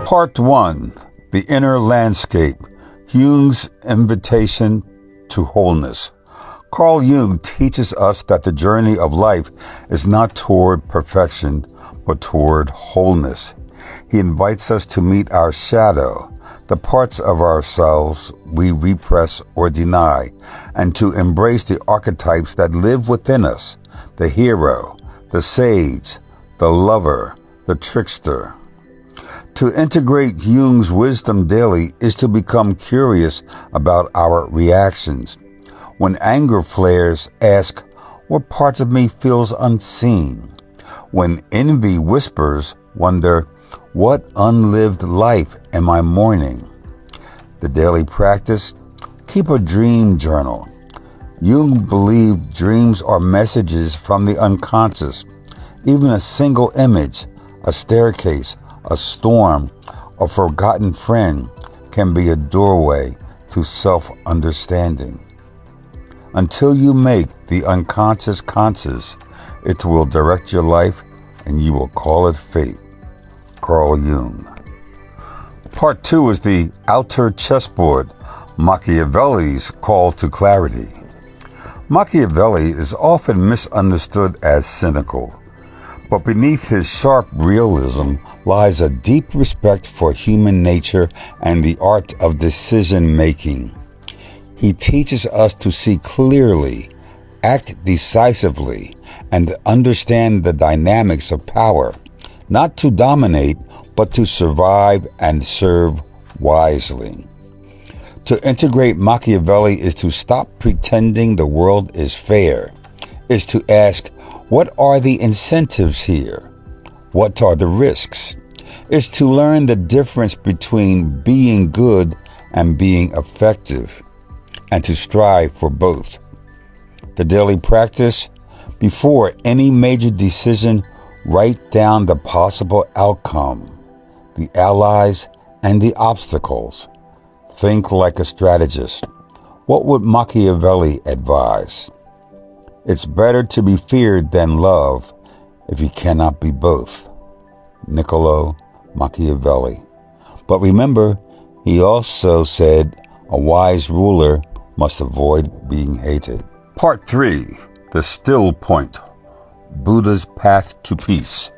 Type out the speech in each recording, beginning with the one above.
Part 1. The Inner Landscape. Jung's Invitation to Wholeness. Carl Jung teaches us that the journey of life is not toward perfection, but toward wholeness. He invites us to meet our shadow, the parts of ourselves we repress or deny, and to embrace the archetypes that live within us, the hero, the sage, the lover, the trickster. To integrate Jung's wisdom daily is to become curious about our reactions. When anger flares, ask, what parts of me feels unseen? When envy whispers, wonder, what unlived life am I mourning? The daily practice, keep a dream journal. Jung believed dreams are messages from the unconscious. Even a single image, a staircase, a storm, a forgotten friend can be a doorway to self-understanding. Until you make the unconscious conscious, it will direct your life and you will call it fate. Carl Jung. Part 2 is the outer chessboard, Machiavelli's call to clarity. Machiavelli is often misunderstood as cynical, but beneath his sharp realism lies a deep respect for human nature and the art of decision-making. He teaches us to see clearly, act decisively, and understand the dynamics of power, not to dominate, but to survive and serve wisely. To integrate Machiavelli is to stop pretending the world is fair, is to ask, what are the incentives here? What are the risks? Is to learn the difference between being good and being effective, and to strive for both. The daily practice, before any major decision, write down the possible outcome, the allies and the obstacles. Think like a strategist. What would Machiavelli advise? It's better to be feared than loved if you cannot be both. Niccolo Machiavelli. But remember, he also said a wise ruler must avoid being hated. Part 3. The Still Point. Buddha's Path to Peace.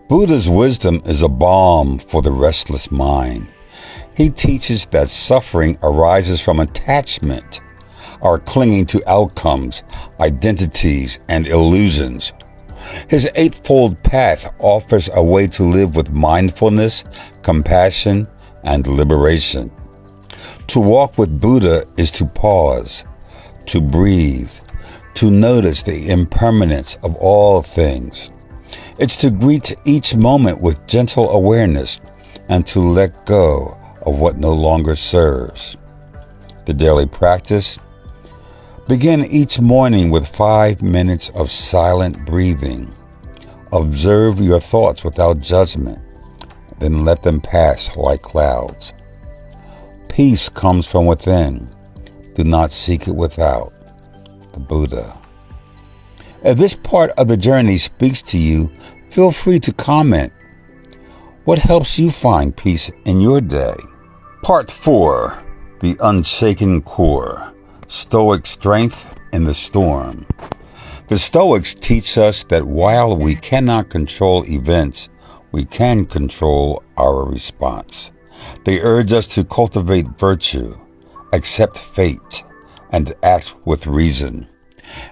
Buddha's wisdom is a balm for the restless mind. He teaches that suffering arises from attachment, our clinging to outcomes, identities, and illusions. His eightfold path offers a way to live with mindfulness, compassion, and liberation. To walk with Buddha is to pause, to breathe, to notice the impermanence of all things. It's to greet each moment with gentle awareness and to let go of what no longer serves. The daily practice. Begin each morning with 5 minutes of silent breathing. Observe your thoughts without judgment, then let them pass like clouds. Peace comes from within. Do not seek it without. The Buddha. If this part of the journey speaks to you, feel free to comment. What helps you find peace in your day? Part 4. The Unshaken Core. Stoic Strength in the Storm. The Stoics teach us that while we cannot control events, we can control our response. They urge us to cultivate virtue, accept fate, and act with reason.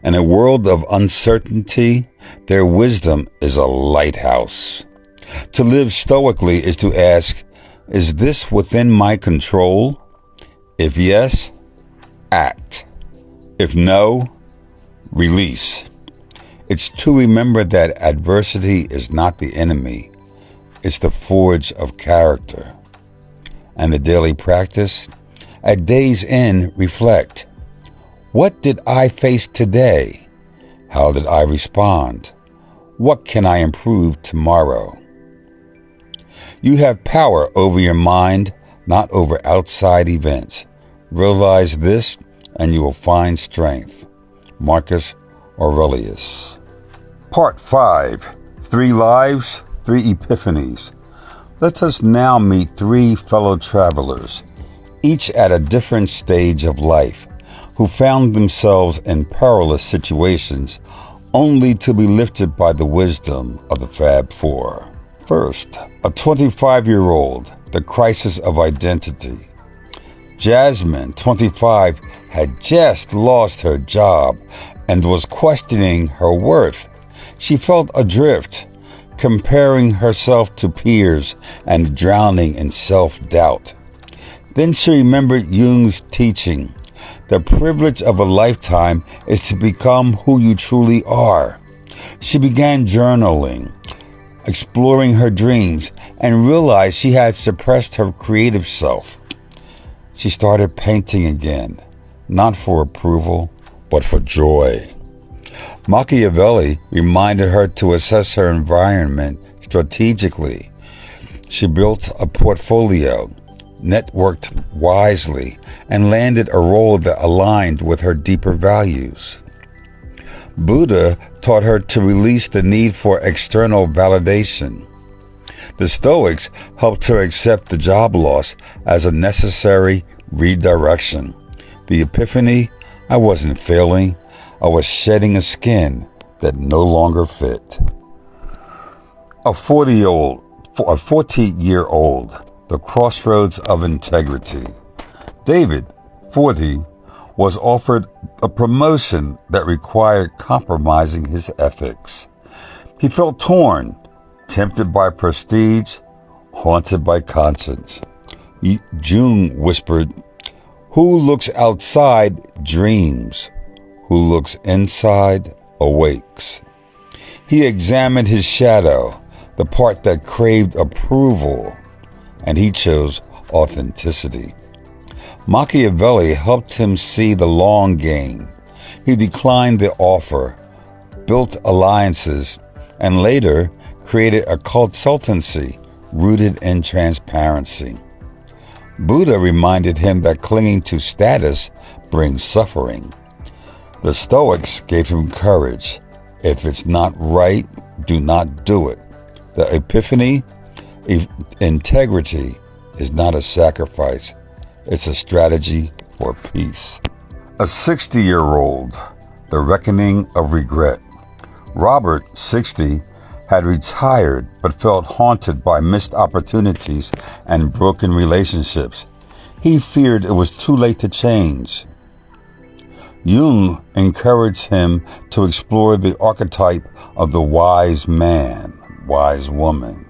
In a world of uncertainty, their wisdom is a lighthouse. To live stoically is to ask, is this within my control? If yes, act. If no, release. It's to remember that adversity is not the enemy. It's the forge of character. And the daily practice, at day's end, reflect. What did I face today? How did I respond? What can I improve tomorrow? You have power over your mind, not over outside events. Realize this and you will find strength. Marcus Aurelius. Part 5. 3 Lives, 3 Epiphanies. Let us now meet three fellow travelers, each at a different stage of life, who found themselves in perilous situations only to be lifted by the wisdom of the Fab Four. First, a 25-year-old, the crisis of identity. Jasmine, 25, had just lost her job and was questioning her worth. She felt adrift, comparing herself to peers and drowning in self-doubt. Then she remembered Jung's teaching. The privilege of a lifetime is to become who you truly are. She began journaling, exploring her dreams, and realized she had suppressed her creative self. She started painting again, not for approval, but for joy. Machiavelli reminded her to assess her environment strategically. She built a portfolio, networked wisely, and landed a role that aligned with her deeper values. Buddha taught her to release the need for external validation. The Stoics helped her accept the job loss as a necessary redirection. The epiphany: I wasn't failing, I was shedding a skin that no longer fit. A 40-year-old, the crossroads of integrity. David, 40, was offered a promotion that required compromising his ethics. He felt torn, tempted by prestige, haunted by conscience. Jung whispered, "Who looks outside dreams. Who looks inside awakes." He examined his shadow, the part that craved approval, and he chose authenticity. Machiavelli helped him see the long game. He declined the offer, built alliances, and later created a consultancy rooted in transparency. Buddha reminded him that clinging to status brings suffering. The Stoics gave him courage. If it's not right, do not do it. The epiphany: integrity is not a sacrifice, it's a strategy for peace. A 60-year-old, the reckoning of regret. Robert, 60, had retired but felt haunted by missed opportunities and broken relationships. He feared it was too late to change. Jung encouraged him to explore the archetype of the wise man, wise woman.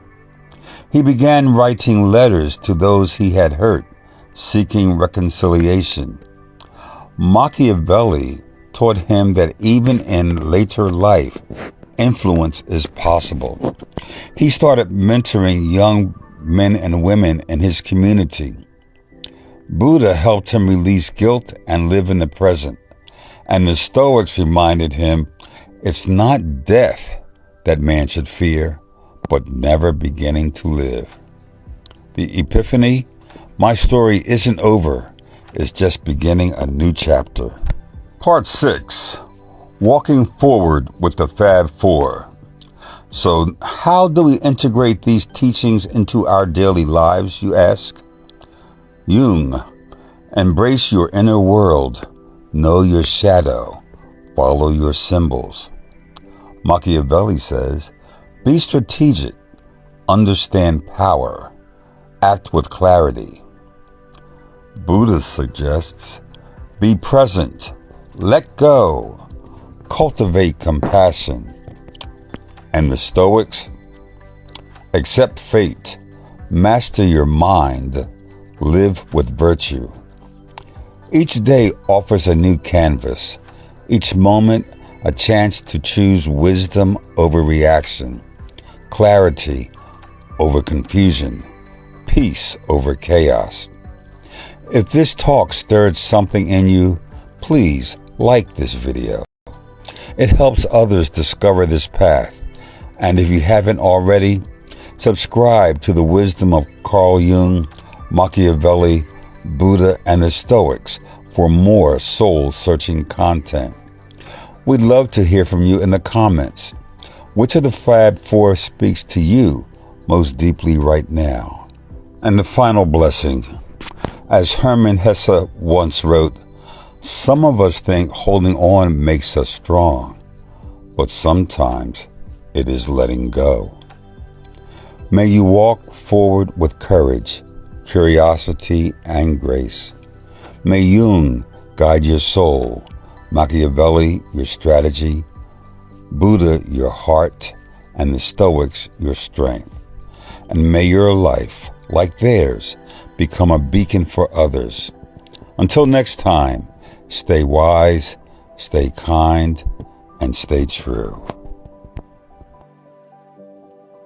He began writing letters to those he had hurt, seeking reconciliation. Machiavelli taught him that even in later life, influence is possible. He started mentoring young men and women in his community. Buddha helped him release guilt and live in the present. And the Stoics reminded him, it's not death that man should fear, but never beginning to live. The epiphany: my story isn't over, it's just beginning a new chapter. Part 6. Walking forward with the Fab Four. So how do we integrate these teachings into our daily lives, you ask? Jung: embrace your inner world. Know your shadow. Follow your symbols. Machiavelli says, be strategic. Understand power. Act with clarity. Buddha suggests, be present. Let go. Cultivate compassion. And the Stoics, accept fate. Master your mind. Live with virtue. Each day offers a new canvas. Each moment a chance to choose wisdom over reaction, clarity over confusion, peace over chaos. If this talk stirred something in you, please like this video. It helps others discover this path. And if you haven't already, subscribe to the wisdom of Carl Jung, Machiavelli, Buddha, and the Stoics for more soul-searching content. We'd love to hear from you in the comments. Which of the Fab Four speaks to you most deeply right now. And the final blessing, as Hermann Hesse once wrote, some of us think holding on makes us strong, but sometimes it is letting go. May you walk forward with courage, curiosity, and grace. May Jung guide your soul, Machiavelli your strategy, Buddha your heart, and the Stoics your strength. And may your life, like theirs, become a beacon for others. Until next time, stay wise, stay kind, and stay true.